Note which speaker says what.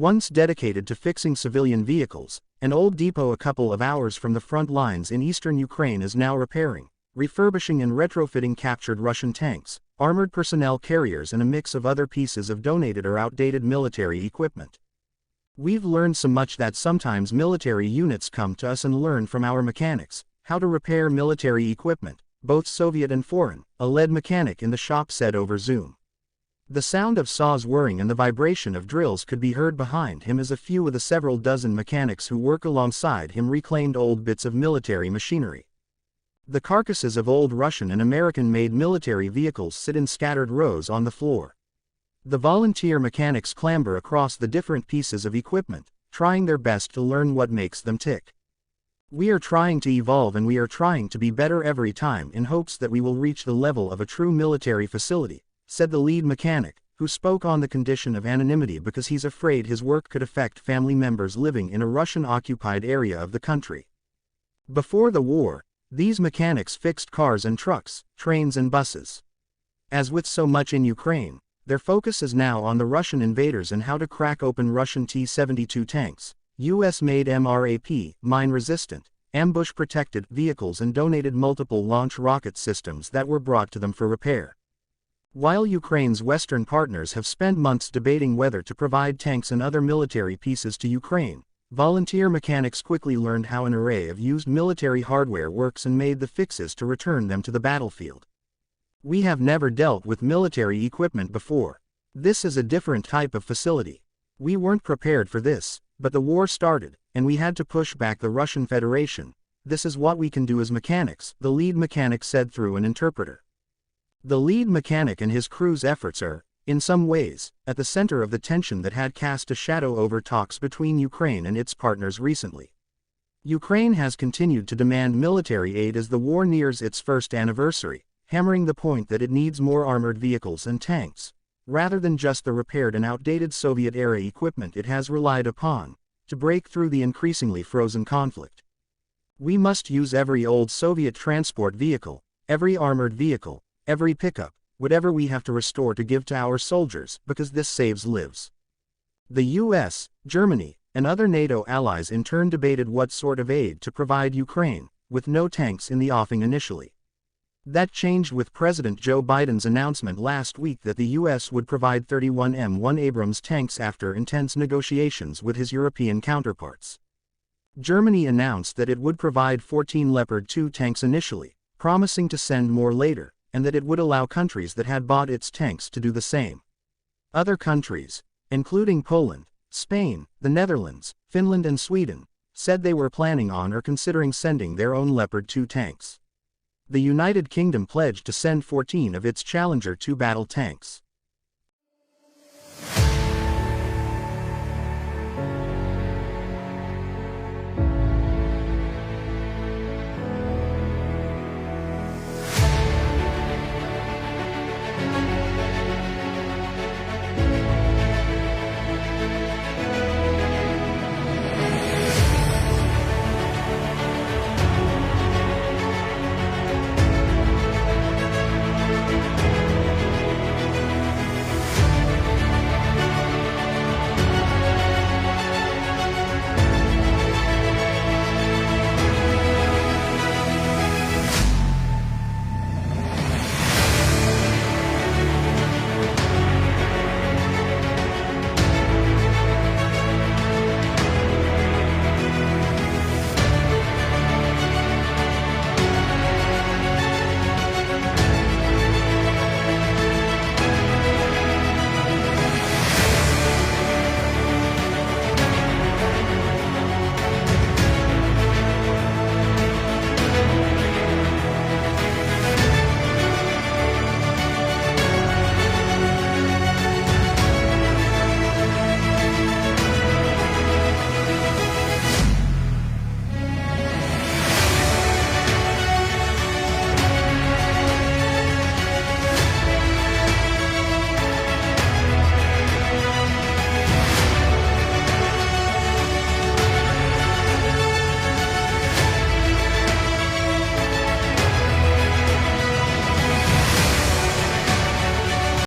Speaker 1: Once dedicated to fixing civilian vehicles, an old depot a couple of hours from the front lines in eastern Ukraine is now repairing, refurbishing and retrofitting captured Russian tanks, armored personnel carriers and a mix of other pieces of donated or outdated military equipment. We've learned so much that sometimes military units come to us and learn from our mechanics how to repair military equipment, both Soviet and foreign, a lead mechanic in the shop said over Zoom. The sound of saws whirring and the vibration of drills could be heard behind him as a few of the several dozen mechanics who work alongside him reclaimed old bits of military machinery. The carcasses of old Russian and American-made military vehicles sit in scattered rows on the floor. The volunteer mechanics clamber across the different pieces of equipment, trying their best to learn what makes them tick. We are trying to evolve and we are trying to be better every time in hopes that we will reach the level of a true military facility, said the lead mechanic, who spoke on the condition of anonymity because he's afraid his work could affect family members living in a Russian-occupied area of the country. Before the war, these mechanics fixed cars and trucks, trains and buses. As with so much in Ukraine, their focus is now on the Russian invaders and how to crack open Russian T-72 tanks, US-made MRAP, mine-resistant, ambush-protected vehicles and donated multiple launch rocket systems that were brought to them for repair. While Ukraine's Western partners have spent months debating whether to provide tanks and other military pieces to Ukraine, volunteer mechanics quickly learned how an array of used military hardware works and made the fixes to return them to the battlefield. We have never dealt with military equipment before. This is a different type of facility. We weren't prepared for this, but the war started, and we had to push back the Russian Federation. This is what we can do as mechanics, the lead mechanic said through an interpreter. The lead mechanic and his crew's efforts are, in some ways, at the center of the tension that had cast a shadow over talks between Ukraine and its partners recently. Ukraine has continued to demand military aid as the war nears its first anniversary, hammering the point that it needs more armored vehicles and tanks, rather than just the repaired and outdated Soviet-era equipment it has relied upon, to break through the increasingly frozen conflict. We must use every old Soviet transport vehicle, every armored vehicle, every pickup, whatever we have to restore to give to our soldiers, because this saves lives. The US, Germany, and other NATO allies in turn debated what sort of aid to provide Ukraine, with no tanks in the offing initially. That changed with President Joe Biden's announcement last week that the US would provide 31 M1 Abrams tanks after intense negotiations with his European counterparts. Germany announced that it would provide 14 Leopard 2 tanks initially, promising to send more later, and that it would allow countries that had bought its tanks to do the same. Other countries, including Poland, Spain, the Netherlands, Finland and Sweden, said they were planning on or considering sending their own Leopard 2 tanks. The United Kingdom pledged to send 14 of its Challenger 2 battle tanks.